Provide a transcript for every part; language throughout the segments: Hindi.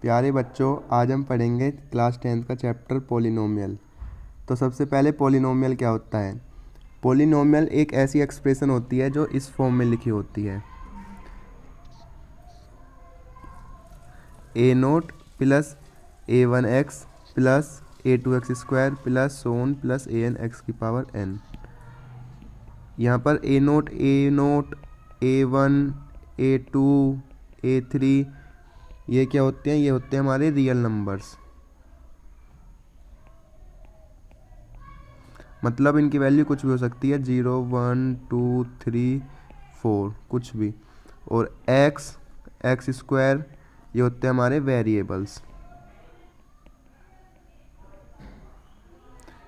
प्यारे बच्चों, आज हम पढ़ेंगे क्लास 10th का चैप्टर पॉलिनोमियल। तो सबसे पहले पॉलिनोमियल क्या होता है। पॉलिनोमियल एक ऐसी एक्सप्रेशन होती है जो इस फॉर्म में लिखी होती है, a naught plus a1x plus a2x square plus so on plus an x की पावर n। यहाँ पर a note a1 a2 a3 ये क्या होते हैं, ये होते हैं हमारे रियल नंबर्स। मतलब इनकी वैल्यू कुछ भी हो सकती है, 0 1 2 3 4 कुछ भी। और एक्स स्क्वायर ये होते हैं हमारे वेरिएबल्स।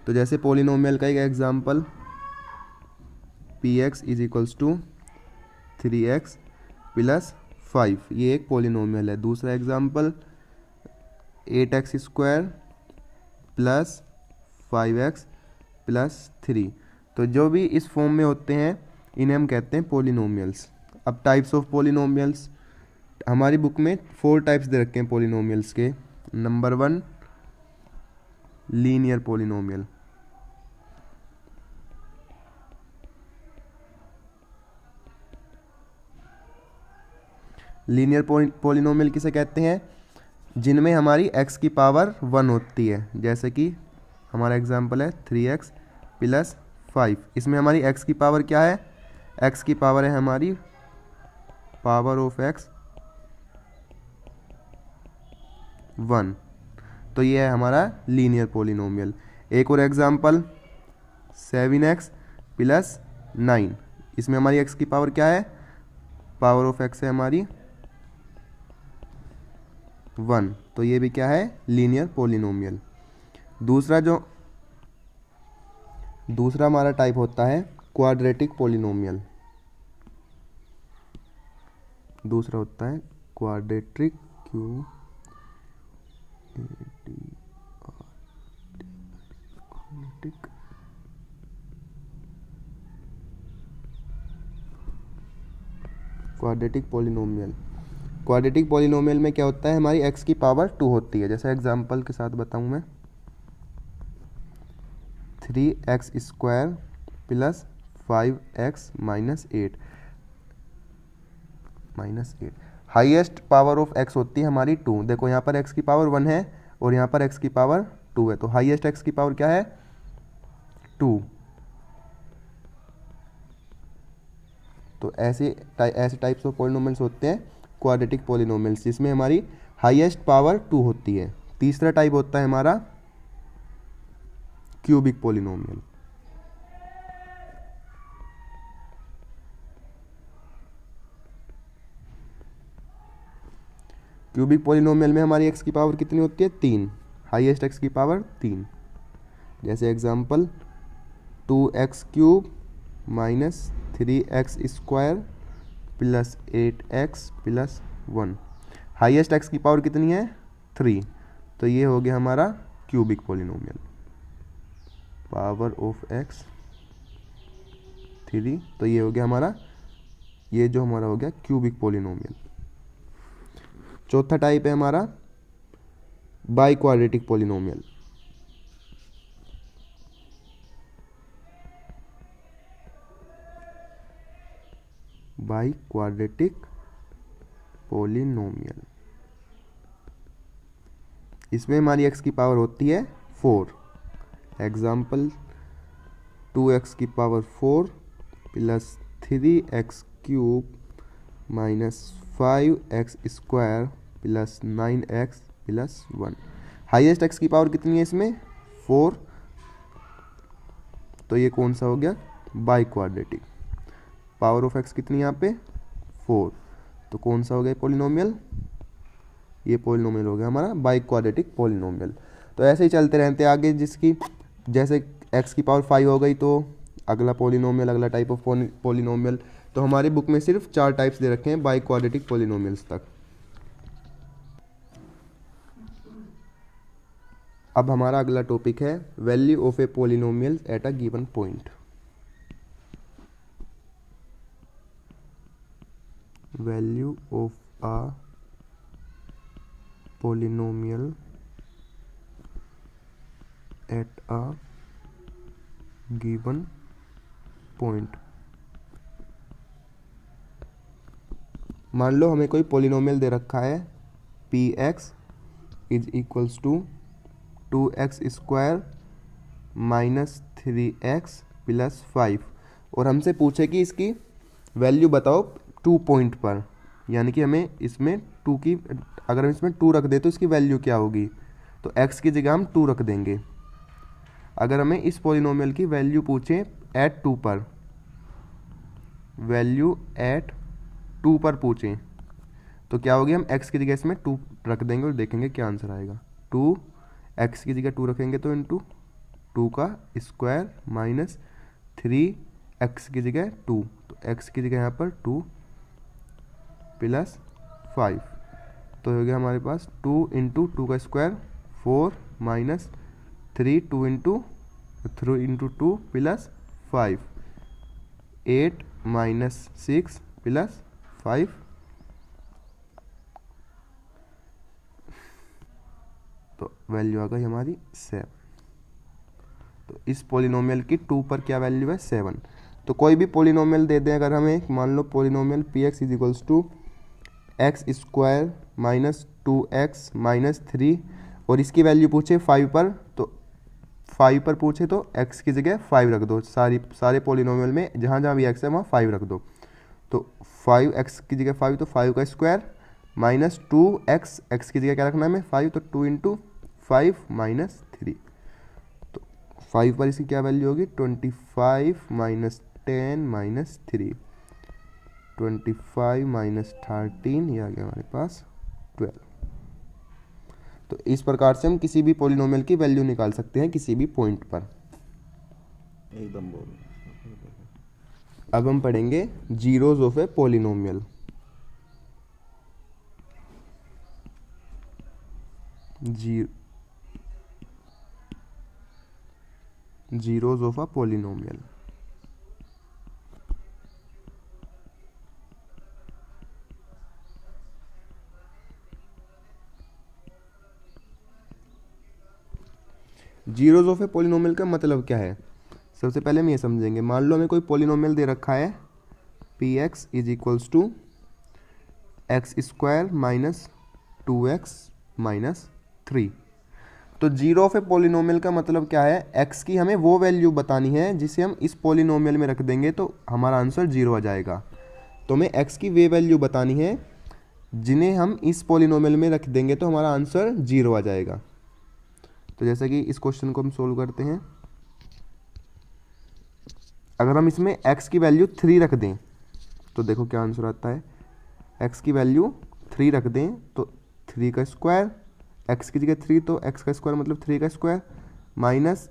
तो जैसे पॉलिनोमियल का एक example P x is equals to 3x plus 5, ये एक पॉलिनोमियल है। दूसरा example 8x square plus 5x plus 3। तो जो भी इस फॉर्म में होते हैं इन्हें हम कहते हैं पॉलिनोमियल्स। अब टाइप्स ऑफ पॉलिनोमियल्स, हमारी बुक में 4 टाइप्स दे रखे हैं पॉलिनोमियल्स के। Number 1 linear polynomial. Linear polynomial किसे कहते हैं, जिनमें हमारी x की पावर 1 होती है। जैसे कि हमारा एग्जांपल है 3x प्लस 5। इसमें हमारी x की पावर क्या है, x की पावर है हमारी पावर ऑफ x 1। तो ये है हमारा लीनियर पॉलिनोमियल। एक और एग्जांपल 7x प्लस 9। इसमें हमारी x की पावर क्या है, पावर ऑफ x है हमारी 1। तो ये भी क्या है, लीनियर पॉलिनोमियल। दूसरा हमारा टाइप होता है क्वाड्रेटिक पॉलिनोमियल। दूसरा होता है quadratic quadratic polynomial. Quadratic polynomial में क्या होता है, हमारी x की पावर 2 होती है। जैसे एग्जांपल के साथ बताऊं मैं, 3x square plus 5x minus 8। Highest power of x होती है हमारी 2। देखो यहाँ पर x की पावर 1 है और यहाँ पर x की पावर 2 है, तो हाईएस्ट x की पावर क्या है, 2। तो ऐसे टाइप्स ऑफ पॉलिनोमियल्स होते हैं क्वाड्रेटिक पॉलिनोमियल्स, जिसमें हमारी हाईएस्ट पावर 2 होती है। तीसरा टाइप होता है हमारा क्यूबिक पॉलिनोमियल। क्यूबिक पॉलिनोमियल में हमारी x की पावर कितनी होती है, 3। हाईएस्ट x की पावर 3। जैसे example 2x cube minus 3x square plus 8x plus 1। Highest x की पावर कितनी है, 3। तो ये हो गया हमारा cubic polynomial, power of x 3। तो ये हो गया हमारा, ये जो हमारा हो गया क्यूबिक पॉलिनोमियल। चौथा टाइप है हमारा by quadratic polynomial. By quadratic polynomial, इसमें हमारी x की पावर होती है 4। एग्जाम्पल 2x की power 4 plus 3x cube minus 5x square plus 9x plus 1। Highest x की पावर कितनी है इसमें, 4। तो ये कौन सा हो गया, by quadratic. Power of x कितनी यहाँ पे, 4। तो कौन सा हो गया पॉलिनोमियल, ये पॉलिनोमियल हो गया हमारा बाई क्वाड्रेटिक पॉलिनोमियल। तो ऐसे ही चलते रहते हैं आगे, जिसकी जैसे x की पावर 5 हो गई तो अगला पॉलिनोमियल, अगला टाइप ऑफ पॉलिनोमियल। तो हमारी बुक में सिर्फ 4 टाइप्स दे रखे हैं बाई क्वाड्रेटिक पॉलिनोमियल्स तक। अब हमारा अगला टॉपिक है value of a polynomial at a given point. Value of a polynomial at a given point। मान लो हमें कोई पॉलिनोमियल दे रखा है P x is equals to 2x² minus 3x plus 5, और हमसे पूछे कि इसकी वैल्यू बताओ 2 पॉइंट पर, यानी कि हमें इसमें 2 की, अगर हम इसमें 2 रख दे तो इसकी वैल्यू क्या होगी, तो x की जगह हम 2 रख देंगे। अगर हमें इस पॉलिनोमियल की वैल्यू पूछे एट 2 पर, वैल्यू एट 2 पर पूछें तो क्या होगी, हम x की जगह इसमें 2 रख देंगे और देखेंगे क्या आंसर आएगा। 2 x की जगह 2 रखेंगे तो इंटू 2 का स्क्वायर माइनस 3 x की जगह 2, तो x की जगह यहाँ पर 2 प्लस 5, तो हो गया हमारे पास 2 इंटू 2 का square 4 minus 3 2 into 2 plus 5 8 minus 6 plus 5, तो वैल्यू आ गई हमारी 7। तो इस पॉलिनोमियल की 2 पर क्या वैल्यू है, 7। तो कोई भी पॉलिनोमियल दे दें अगर हमें, मान लो polynomial p x is equals to x² minus 2x minus 3, और इसकी वैल्यू पूछे 5 पर, तो 5 पर पूछे तो x की जगह 5 रख दो, सारे पॉलिनोमियल में जहाँ जहाँ भी x है वहाँ 5 रख दो, तो 5x की जगह 5, तो 5 का स्क्वायर माइनस 2x, x की जगह क्या रखना है हमें 5, तो 2 इंटू 5 माइनस 3, तो 5 पर इसकी क्या वैल्यू होगी 25 माइनस 10 माइनस 3, 25 माइनस 13, ये आ गया हमारे पास 12। तो इस प्रकार से हम किसी भी पॉलिनोमियल की वैल्यू निकाल सकते हैं किसी भी पॉइंट पर। एकदम बोल। अब हम पढ़ेंगे zeros of a polynomial. Zeros of a polynomial. Zeros of a polynomial का मतलब क्या है, सबसे पहले हम ये समझेंगे। मान लो हमें कोई पॉलिनोमियल दे रखा है P x is equals to x² minus 2x minus 3। तो जीरो ऑफ ए पॉलिनोमियल का मतलब क्या है, x की हमें वो वैल्यू बतानी है जिसे हम इस पॉलिनोमियल में रख देंगे तो हमारा आंसर 0 आ जाएगा। तो हमें x की वे वैल्यू बतानी है जिन्हें हम इस पॉलिनोमियल में रख देंगे तो हमारा आंसर 0 आ जाएगा। तो जैसे कि इस क्वेश्चन को हम सोल्व करते हैं, अगर हम इसमें x की वैल्यू 3 रख दें तो देखो क्या आंसर आता है। x की वैल्यू 3 रख दें तो 3 का स्क्वायर, x की जगह 3 तो x का स्क्वायर मतलब 3 का स्क्वायर माइनस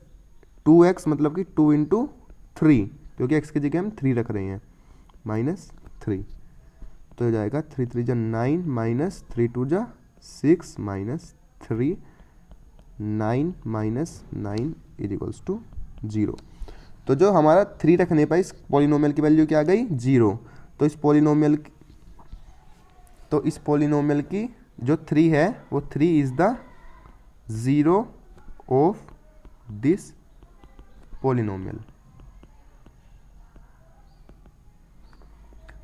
2x मतलब कि 2 इंटू 3, क्योंकि x की जगह हम 3 रख रहे हैं, माइनस 3, तो हो जाएगा 3 3 जा 9 माइनस 3 2 जा 6 minus 3, 9 minus 9 is equals to 0। तो जो हमारा 3 रखने पर इस पॉलिनोमियल की वैल्यू क्या आ गई 0। तो इस पॉलिनोमियल की जो 3 है वो 3 is the zero of this polynomial.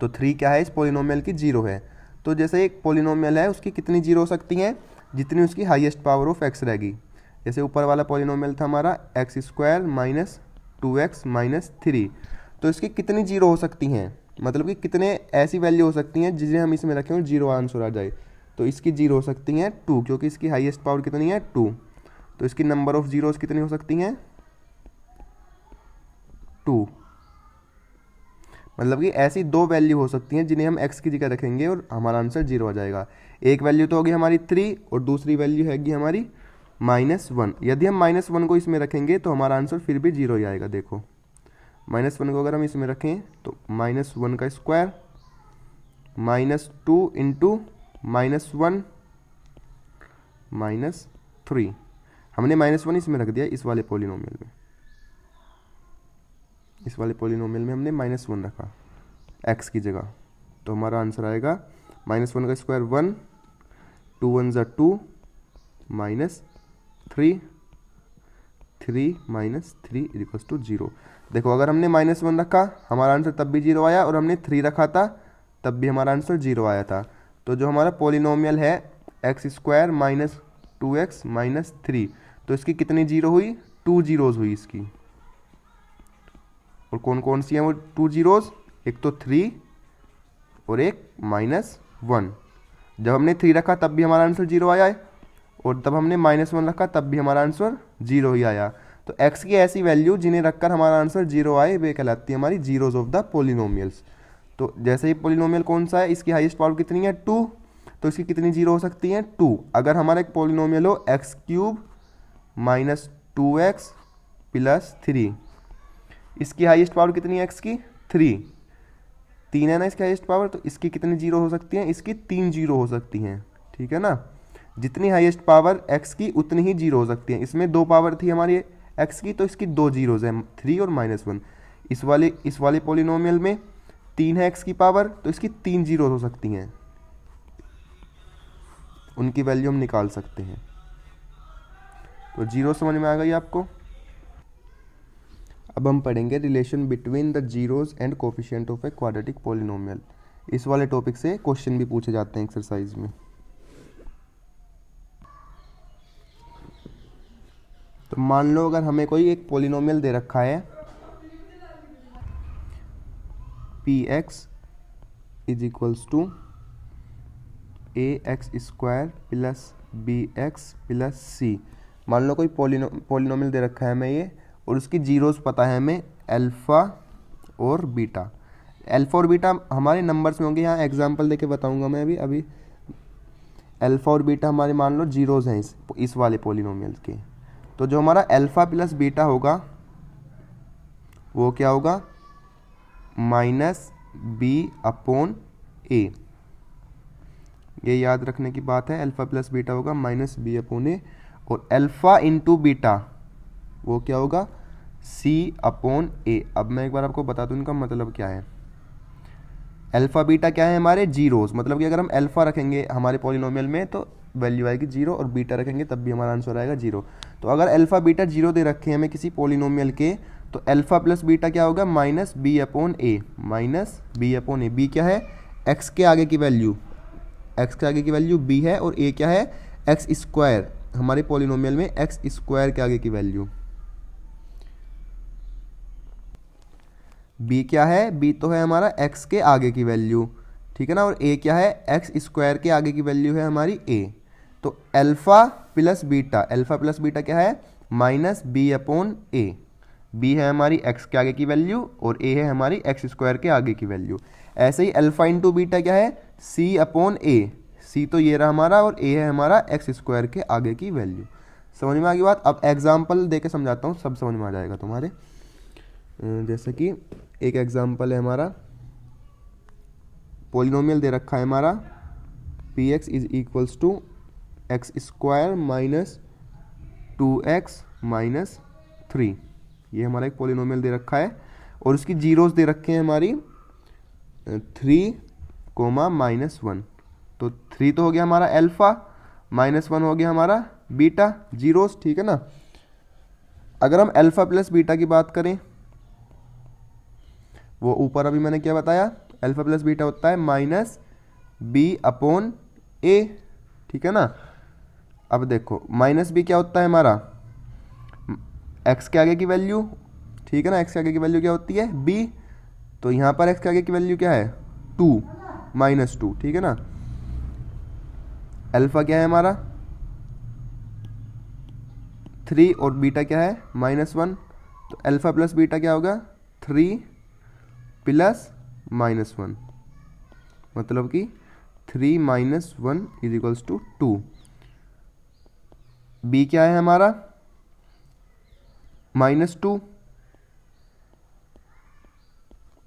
तो 3 क्या है इस पॉलिनोमियल की 0 है। तो जैसे एक पॉलिनोमियल है उसकी कितनी 0 हो सकती हैं, जितनी उसकी हाईएस्ट पावर ऑफ x रहेगी। जैसे ऊपर वाला पॉलिनोमियल था हमारा x² माइनस 2x माइनस 3, तो इसकी कितनी 0 हो सकती हैं, मतलब कि कितने ऐसी वैल्यू हो सकती हैं जिसे हम इसमें रखें और 0 आंसर आ जाए। तो इसकी 0 हो सकती हैं 2, क्योंकि इसकी हाईएस्ट पावर कितनी है 2। तो इसकी नंबर ऑफ जीरोस कितनी हो सकती हैं 2, मतलब कि ऐसी 2 वैल्यू हो सकती हैं जिन्हें हम x की जगह रखेंगे और हमारा आंसर 0 आ जाएगा। एक वैल्यू तो होगी हमारी 3 और दूसरी वैल्यू हैगी हमारी -1। यदि हम -1 को इसमें रखेंगे तो हमारा आंसर फिर भी 0 ही आएगा। देखो -1 को अगर हम इसमें रखें तो -1 का स्क्वायर -2 इंटू -1 -3, हमने -1 इसमें रख दिया इस वाले पॉलिनोमियल में, इस वाले पॉलिनोमियल में हमने -1 रखा x की जगह, तो हमारा आंसर आएगा -1 का स्क्वायर 1, 2 1 जा 2, माइनस 3, 3 माइनस 3 इक्वल्स टू 0। देखो अगर हमने -1 रखा हमारा आंसर तब भी 0 आया, और हमने 3 रखा था तब भी हमारा आंसर 0 आया था। तो जो हमारा पॉलिनोमियल है x² माइनस 2x माइनस 3, तो इसकी कितनी जीरो हुई? 2 जीरोज़ हुई इसकी। और कौन कौन सी हैं वो 2 जीरोज़? एक तो 3 और एक -1। जब हमने 3 रखा तब भी हमारा आंसर 0 आया है, और तब हमने -1 रखा तब भी हमारा आंसर 0 ही आया। तो x की ऐसी वैल्यू जिन्हें रखकर हमारा आंसर 0 आए वे कहलाती है हमारी जीरोज ऑफ द पॉलिनोमियल्स। तो जैसे ही पॉलिनोमियल कौन सा है, इसकी हाईएस्ट पावर कितनी है? 2, तो इसकी कितनी जीरो हो सकती है? 2। अगर हमारा एक पॉलिनोमियल हो x³ माइनस 2x प्लस 3, इसकी हाईएस्ट पावर कितनी है x की? 3 है ना इसकी हाईएस्ट पावर, तो इसकी कितनी जीरो हो सकती हैं? इसकी 3 जीरो हो सकती हैं, ठीक है ना। जितनी हाईएस्ट पावर x की उतनी ही जीरो हो सकती हैं। इसमें 2 पावर थी हमारी x की, तो इसकी 2 जीरोज़ हैं, 3 और -1। इस वाले पॉलिनोमियल में 3 है x की पावर, तो इसकी 3 जीरो हो सकती हैं, उनकी वैल्यू हम निकाल सकते हैं। तो जीरो समझ में आ गई आपको। अब हम पढ़ेंगे relation between the zeros and coefficient of a quadratic polynomial. इस वाले टॉपिक से क्वेश्चन भी पूछे जाते हैं एक्सरसाइज में। तो मान लो अगर हमें कोई एक पॉलिनोमियल दे रखा है px is equals to ax² plus bx plus c। मान लो कोई पॉलिनोमियल दे रखा है हमें ये, और उसकी जीरोस पता है हमें अल्फ़ा और बीटा। अल्फ़ा और बीटा हमारे नंबर्स में होंगे, यहाँ एग्जांपल देके बताऊंगा मैं अभी। अल्फ़ा और बीटा हमारे मान लो जीरोज़ हैं इस वाले पॉलिनोमियल के। तो जो हमारा अल्फ़ा प्लस बीटा होगा वो क्या होगा? -b/a। ये याद रखने की बात है, अल्फ़ा प्लस बीटा होगा -b/a, और अल्फ़ा इंटू बीटा वो क्या होगा? c/a। अब मैं एक बार आपको बता दूं इनका मतलब क्या है। अल्फ़ा बीटा क्या है? हमारे जीरोस, मतलब कि अगर हम अल्फ़ा रखेंगे हमारे पॉलिनोमियल में तो वैल्यू आएगी 0, और बीटा रखेंगे तब भी हमारा आंसर आएगा 0। तो अगर अल्फ़ा बीटा 0 दे रखे हैं हमें किसी पॉलिनोमियल के, तो अल्फ़ा प्लस बीटा क्या होगा? -b/a, -b/a। b क्या है? x के आगे की वैल्यू, x के आगे की वैल्यू b है, और a क्या है? x²। हमारे पॉलिनोमियल में x² के आगे की वैल्यू b क्या है? b तो है हमारा x के आगे की वैल्यू, ठीक है ना, और a क्या है? x² के आगे की वैल्यू है हमारी a। तो अल्फ़ा प्लस बीटा क्या है? -b/a। b है हमारी x के आगे की वैल्यू, और a है हमारी x² के आगे की वैल्यू। ऐसे ही अल्फ़ा इंटू बीटा क्या है? c/a। c तो ये रहा हमारा, और a है हमारा x² के आगे की वैल्यू। समझ में आ गई बात। अब एग्जाम्पल दे के समझाता हूँ, सब समझ में आ जाएगा तुम्हारे। जैसे कि एक एग्जाम्पल है हमारा, पॉलिनोमियल दे रखा है हमारा px is equals to x² minus 2x minus 3। ये हमारा एक पॉलिनोमियल दे रखा है, और उसकी जीरोस दे रखे हैं हमारी 3, -1। तो 3 तो हो गया हमारा अल्फ़ा, -1 हो गया हमारा बीटा, जीरोस, ठीक है ना। अगर हम अल्फ़ा प्लस बीटा की बात करें, वो ऊपर अभी मैंने क्या बताया, अल्फ़ा प्लस बीटा होता है -b/a, ठीक है ना। अब देखो -b क्या होता है हमारा? x के आगे की वैल्यू, ठीक है ना। x के आगे की वैल्यू क्या होती है? b। तो यहाँ पर x के आगे की वैल्यू क्या है? 2, -2, ठीक है ना। अल्फ़ा क्या है हमारा? 3, और बीटा क्या है? -1। तो अल्फ़ा प्लस बीटा क्या होगा? 3 प्लस -1, मतलब कि 3 - 1 इज इक्वल्स टू 2। b क्या है हमारा? -2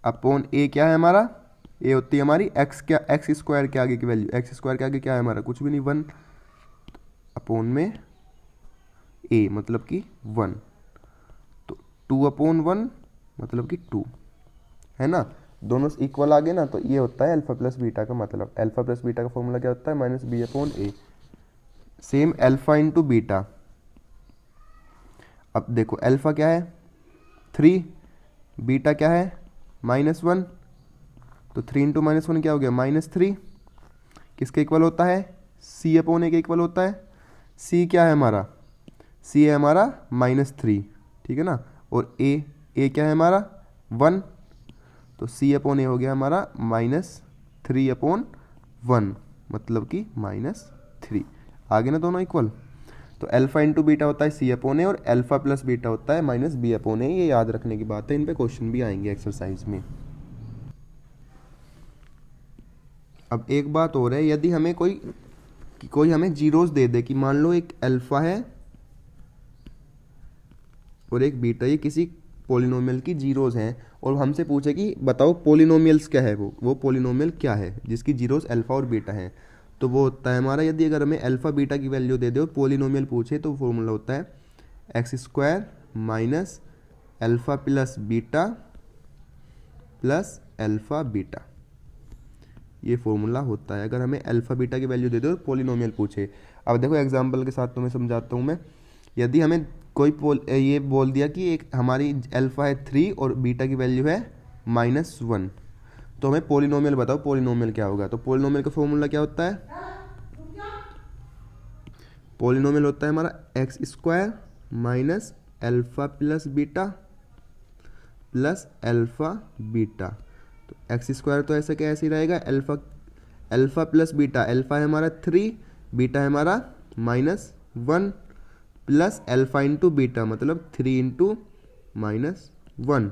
अपॉन a क्या है हमारा? a होती है हमारी x² के आगे की वैल्यू। x² के आगे क्या है हमारा? कुछ भी नहीं, 1 अपॉन में a, मतलब कि 1। तो 2/1 मतलब कि 2, है ना। दोनों इक्वल आ गए ना, तो ये होता है अल्फ़ा प्लस बीटा का मतलब। अल्फ़ा प्लस बीटा का फॉर्मूला क्या होता है? -b/a। Same alpha into beta. अब देखो अल्फा क्या है 3, बीटा क्या है -1, तो 3 इंटू -1 क्या हो गया -3। किसके इक्वल होता है c अपॉन ए के इक्वल होता है। c क्या है हमारा, c है हमारा -3, ठीक है ना। और a क्या है हमारा 1, तो c अपॉन ए हो गया हमारा -3 अपॉन 1, मतलब कि -3। आगे ना दोनों इक्वल। तो अल्फा इंटू बीटा होता है c अपॉन ए और अल्फा प्लस बीटा होता है -b अपॉन ए। ये याद रखने की बात है, इन पे क्वेश्चन भी आएंगे एक्सरसाइज में। अब एक बात और है, यदि हमें कोई हमें जीरोस दे दे कि मान लो एक अल्फा है और एक बीटा, ये किसी पॉलिनोमियल की जीरोस हैं, और हमसे पूछे कि बताओ पॉलिनोमियल्स क्या है, वो पॉलिनोमियल क्या है जिसकी जीरोस अल्फा और बीटा है। तो वो होता है हमारा, यदि अगर हमें अल्फा बीटा की वैल्यू दे दे और पॉलिनोमियल पूछे, तो फॉर्मूला होता है x² minus alpha plus beta plus alpha beta. ये फॉर्मूला होता है अगर हमें अल्फा बीटा की वैल्यू दे दो और पॉलिनोमियल पूछे। अब देखो एग्जांपल के साथ तुम्हें समझाता हूँ मैं। यदि हमें कोई ये बोल दिया कि एक हमारी अल्फा है 3 और बीटा की वैल्यू है -1, तो हमें पॉलिनोमियल बताओ पॉलिनोमियल क्या होगा। तो पॉलिनोमियल का फॉर्मूला क्या होता है, पॉलिनोमियल होता है हमारा x² minus alpha plus beta plus alpha beta. तो x² तो ऐसे क्या ऐसे ही रहेगा, अल्फा प्लस बीटा, अल्फा है हमारा 3, बीटा है हमारा -1 प्लस अल्फा इंटू बीटा मतलब 3 इंटू -1।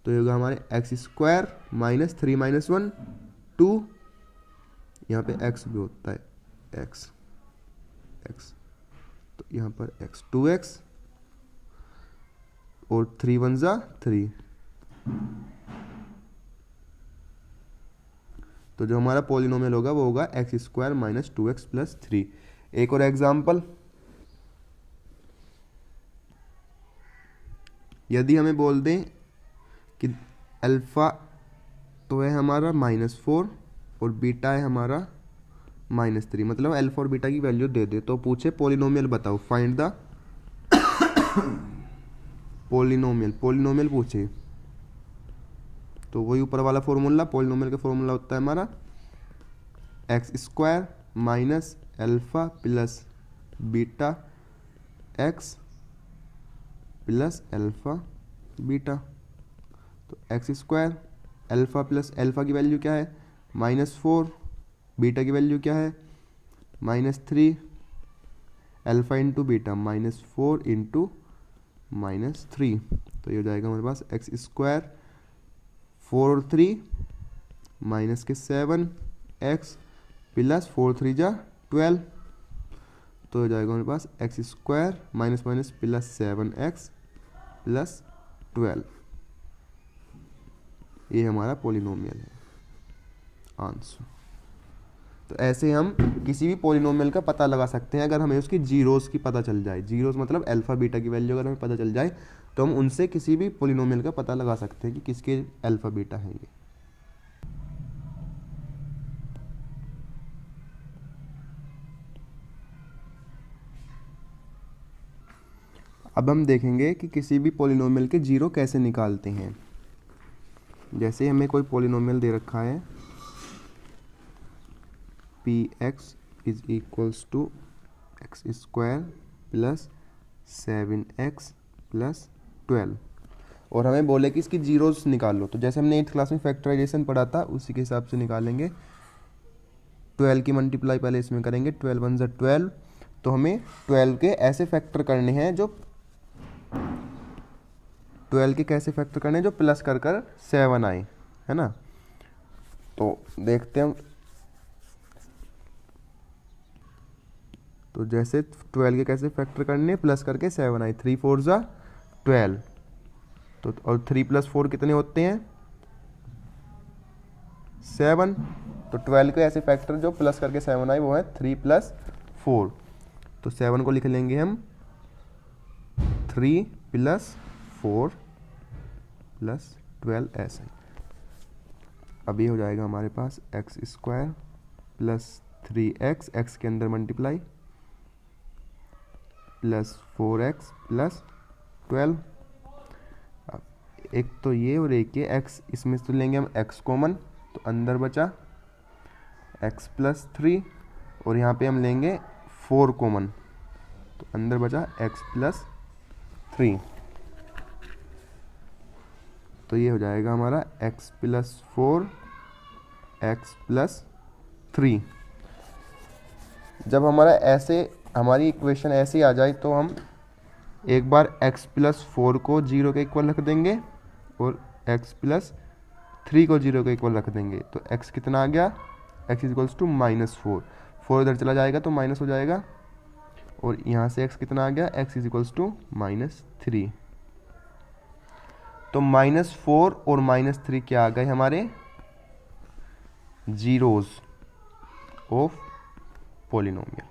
तो ये होगा हमारे x² माइनस 3 - 1 2, यहाँ पे x भी होता है x, तो यहाँ पर x 2x और 3 1 जा 3। तो जो हमारा पॉलिनोमियल होगा वो होगा x² माइनस 2x प्लस 3। एक और एग्जाम्पल, यदि हमें बोल दें कि अल्फा तो है हमारा -4 और बीटा है हमारा -3, मतलब अल्फा और बीटा की वैल्यू दे दे, तो पूछे पॉलिनोमियल बताओ, फाइंड द पॉलिनोमियल पूछे, तो वही ऊपर वाला फॉर्मूला, पॉलिनोमियल का फॉर्मूला होता है हमारा x² minus alpha plus beta x plus alpha beta. तो x² अल्फा प्लस अल्फा की वैल्यू क्या है -4, बीटा की वैल्यू क्या है -3, अल्फा इंटू बीटा -4 इंटू -3। तो ये हो जाएगा हमारे पास x² 4 और 3 माइनस के 7x प्लस 4 3 जा 12। तो हो जाएगा हमारे पास x² minus minus plus 7x plus 12। ये हमारा पॉलिनोमियल है आंसर। तो ऐसे हम किसी भी पॉलिनोमियल का पता लगा सकते हैं अगर हमें उसकी जीरोस की पता चल जाए। जीरोस मतलब अल्फा बीटा की वैल्यू अगर हमें पता चल जाए तो हम उनसे किसी भी पॉलिनोमियल का पता लगा सकते हैं कि किसके अल्फा बीटा है ये। अब हम देखेंगे कि किसी भी पॉलिनोमियल के जीरो कैसे निकालते हैं। जैसे हमें कोई पॉलिनोमियल दे रखा है px is equals to x² plus 7x plus 12 और हमें बोले कि इसकी जीरोस निकाल लो। तो जैसे हमने 8th क्लास में फैक्टराइजेशन पढ़ा था उसी के हिसाब से निकालेंगे। 12 की मल्टीप्लाई पहले इसमें करेंगे, 12 1 = 12। तो हमें 12 के ऐसे फैक्टर करने हैं जो 12 के कैसे फैक्टर करने हैं जो प्लस कर 7 आए, है ना। तो देखते हैं। तो जैसे 12 के कैसे फैक्टर करने प्लस करके 7 आए, 3 4 = 12। तो और 3 + 4 कितने होते हैं 7। तो 12 के ऐसे फैक्टर जो प्लस करके 7 आए वो है 3 + 4। तो 7 को लिख लेंगे हम 3 + 4 + 12 ऐसे। अब ये हो जाएगा हमारे पास x² प्लस 3x, x के अंदर मल्टीप्लाई प्लस 4x प्लस 12। अब एक तो ये और एक ये x, इसमें से तो लेंगे हम x कॉमन, तो अंदर बचा x प्लस 3 और यहाँ पे हम लेंगे 4 कॉमन, तो अंदर बचा x प्लस 3। तो ये हो जाएगा हमारा x प्लस 4 x प्लस 3। जब हमारा ऐसे हमारी इक्वेशन ऐसी आ जाए तो हम एक बार x प्लस 4 को 0 के इक्वल रख देंगे और x प्लस 3 को 0 के इक्वल रख देंगे। तो x कितना आ गया, x इज इक्वल्स टू -4, 4 इधर चला जाएगा तो माइनस हो जाएगा, और यहाँ से x कितना आ गया, x इज इक्वल्स टू -3। तो -4 और -3 क्या आ गए हमारे, जीरोज ऑफ पॉलिनोमियल।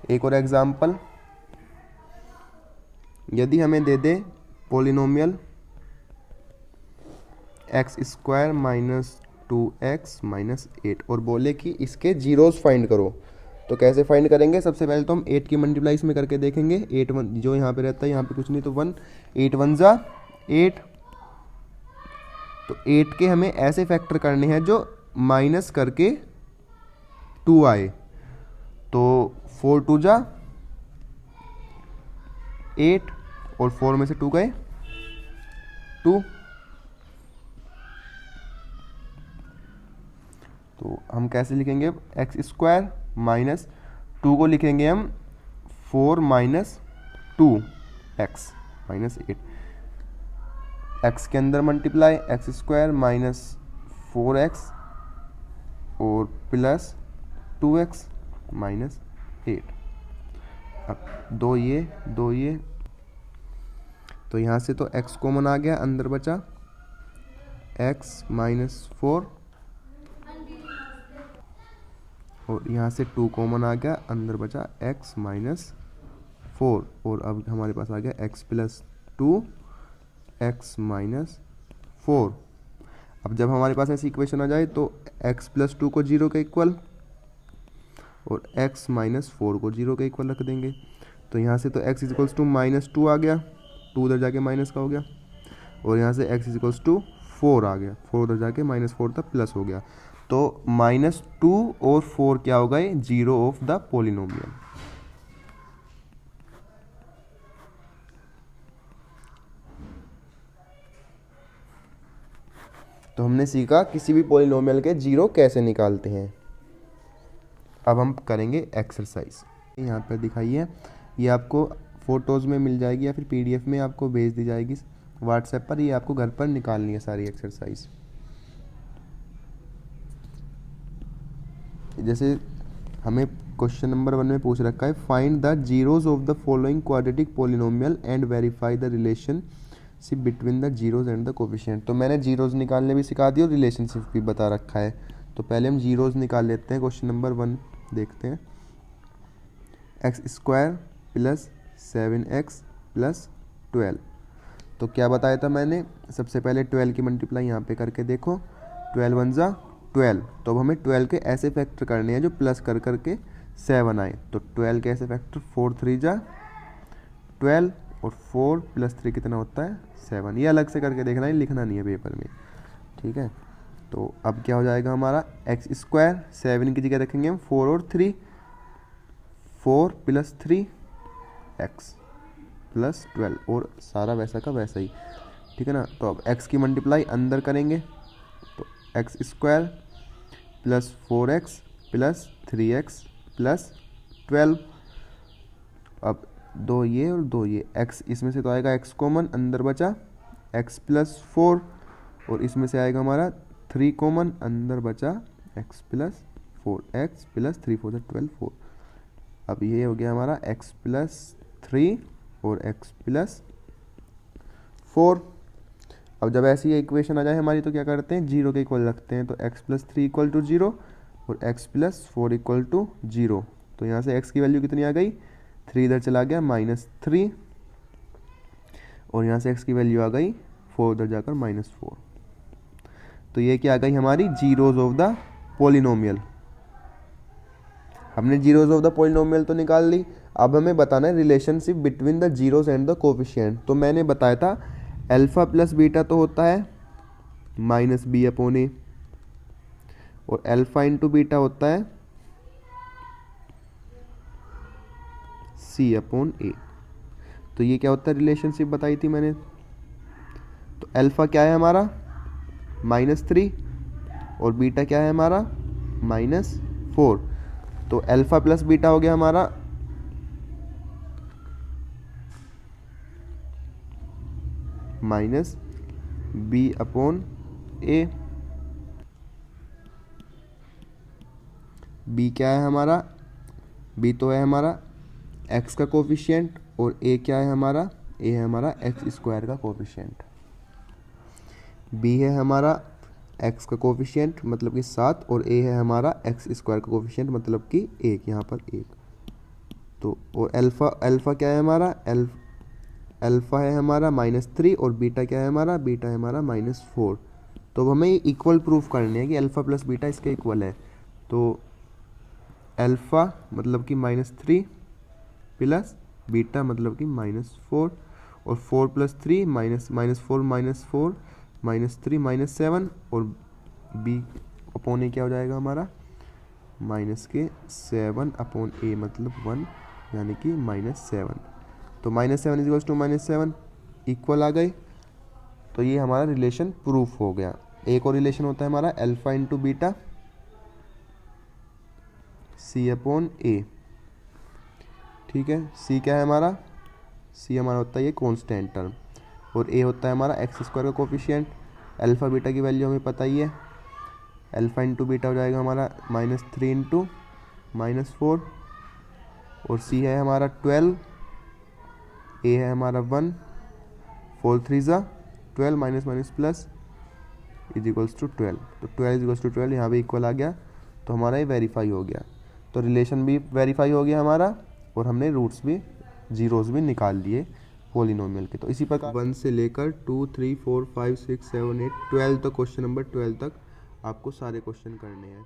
एक और एग्जांपल, यदि हमें दे दे polynomial x² minus 2x minus 8 और बोले कि इसके जीरोस फाइंड करो, तो कैसे फाइंड करेंगे। सबसे पहले तो हम 8 की मल्टीप्लाई इसमें करके देखेंगे। 8 1 जो यहाँ पे रहता है, यहाँ पे कुछ नहीं तो 1, 8 1 जा 8। तो 8 के हमें ऐसे फैक्टर करने हैं जो माइनस करके 2 आए। तो 4 2 जा 8 और 4 में से 2 गए 2। तो हम कैसे लिखेंगे, x² माइनस 2 को लिखेंगे हम 4 माइनस 2x माइनस 8, x के अंदर मल्टीप्लाई x² माइनस 4x और प्लस 2x माइनस 8। अब दो ये तो यहाँ से तो x कॉमन आ गया, अंदर बचा x माइनस 4 और यहाँ से 2 कॉमन आ गया, अंदर बचा x माइनस 4 और अब हमारे पास आ गया x प्लस 2 x माइनस 4। अब जब हमारे पास ऐसी इक्वेशन आ जाए तो x प्लस 2 को 0 के इक्वल और x माइनस 4 को 0 के इक्वल रख देंगे। तो यहाँ से तो x इज इक्वल्स टू -2 आ गया, 2 उधर जाके माइनस का हो गया, और यहाँ से x इज इक्वल्स टू 4 आ गया, 4 उधर जाके -4 था प्लस हो गया। तो -2 और 4 क्या हो गए, जीरो ऑफ द पॉलिनोमियल। तो हमने सीखा किसी भी पॉलिनोमियल के जीरो कैसे निकालते हैं। अब हम करेंगे एक्सरसाइज। यहाँ पर दिखाइए, ये आपको फोटोज़ में मिल जाएगी या फिर PDF में आपको भेज दी जाएगी व्हाट्सएप पर। ये आपको घर पर निकालनी है सारी एक्सरसाइज। जैसे हमें क्वेश्चन नंबर 1 में पूछ रखा है, find the zeros of the following quadratic polynomial and verify the relationship between the zeros and the coefficient. तो मैंने जीरोज निकालने भी सिखा दिया और रिलेशनशिप भी बता रखा है। तो पहले हम जीरोज निकाल लेते हैं। क्वेश्चन नंबर 1 देखते हैं, x² प्लस 7x प्लस 12। तो क्या बताया था मैंने, सबसे पहले 12 की मल्टीप्लाई यहाँ पे करके देखो, 12 1 जा 12। तो अब हमें 12 के ऐसे फैक्टर करने हैं जो प्लस कर करके 7 आए। तो 12 के ऐसे फैक्टर 4 3 जा 12 और 4 प्लस 3 कितना होता है 7। ये अलग से करके देखना है, लिखना नहीं है पेपर में, ठीक है। तो अब क्या हो जाएगा हमारा, x² 7 की जगह रखेंगे हम 4 और 3, 4 प्लस 3 x प्लस 12 और सारा वैसा का वैसा ही, ठीक है ना। तो अब x की मल्टीप्लाई अंदर करेंगे, तो x² plus 4x plus 3x plus 12। अब 2 ये और 2 ये, x इसमें से तो आएगा x कॉमन, अंदर बचा x प्लस 4 और इसमें से आएगा हमारा 3 कॉमन, अंदर बचा x प्लस 4, x प्लस 3 4 12 4। अब ये हो गया हमारा x प्लस 3 और x प्लस 4। अब जब ऐसी इक्वेशन आ जाए हमारी तो क्या करते हैं, जीरो के इक्वल रखते हैं। तो x प्लस 3 इक्वल टू 0 और x प्लस 4 इक्वल टू 0। तो यहाँ से x की वैल्यू कितनी आ गई, 3 इधर चला गया -3 और यहाँ से x की वैल्यू आ गई 4 उधर जाकर -4। तो ये क्या आ गई हमारी जीरोज ऑफ द पॉलिनोमियल। हमने जीरोज ऑफ द पॉलिनोमियल तो निकाल ली, अब हमें बताना है relationship between the zeros and the coefficient. तो मैंने बताया था अल्फा प्लस बीटा तो होता है माइनस बी अपॉन ए, और अल्फा इंटू बीटा होता है सी अपॉन ए। तो ये क्या होता है, रिलेशनशिप बताई थी मैंने। तो अल्फा क्या है हमारा -3 और बीटा क्या है हमारा -4। तो अल्फा प्लस बीटा हो गया हमारा -b अपॉन ए। b क्या है हमारा, b तो है हमारा x का कोफिशिएंट, और a क्या है हमारा, a है हमारा x स्क्वायर का कोफिशिएंट। b है हमारा x का कोफिशिएंट मतलब कि 7, और a है हमारा x स्क्वायर का कोफिशिएंट मतलब कि 1, यहाँ पर 1। तो और अल्फा क्या है हमारा, अल्फा है हमारा -3, और बीटा क्या है हमारा, बीटा है हमारा -4। तो अब हमें इक्वल प्रूफ करने हैं कि अल्फा प्लस बीटा इसके इक्वल है। तो अल्फा मतलब कि -3 प्लस बीटा मतलब कि -4, और 4 + 3 -4 -3 -7, और b अपॉन ए क्या हो जाएगा हमारा -7 अपॉन ए मतलब 1, यानी कि -7। तो -7 = -7 इक्वल आ गए। तो ये हमारा रिलेशन प्रूफ हो गया। एक और रिलेशन होता है हमारा अल्फा इंटू बीटा सी अपॉन ए। ठीक है, सी क्या है हमारा, सी हमारा होता है ये कांस्टेंट टर्म, और ए होता है हमारा एक्स स्क्वायर का कोफिशिएंट। अल्फा बीटा की वैल्यू हमें पता ही है, अल्फा इंटू बीटा हो जाएगा हमारा -3 इंटू -4, और सी है हमारा 12, ए है हमारा 1, 4 3 ज़ा 12 माइनस प्लस =12। तो 12 यहाँ पे इक्वल आ गया, तो हमारा ये वेरीफाई हो गया। तो रिलेशन भी वेरीफाई हो गया हमारा, और हमने रूट्स भी जीरोस भी निकाल लिए पॉलिनोमियल के। तो इसी प्रकार 1 से लेकर 2 3 4 5 6 7 8 12 तक, क्वेश्चन नंबर 12 तक आपको सारे क्वेश्चन करने हैं।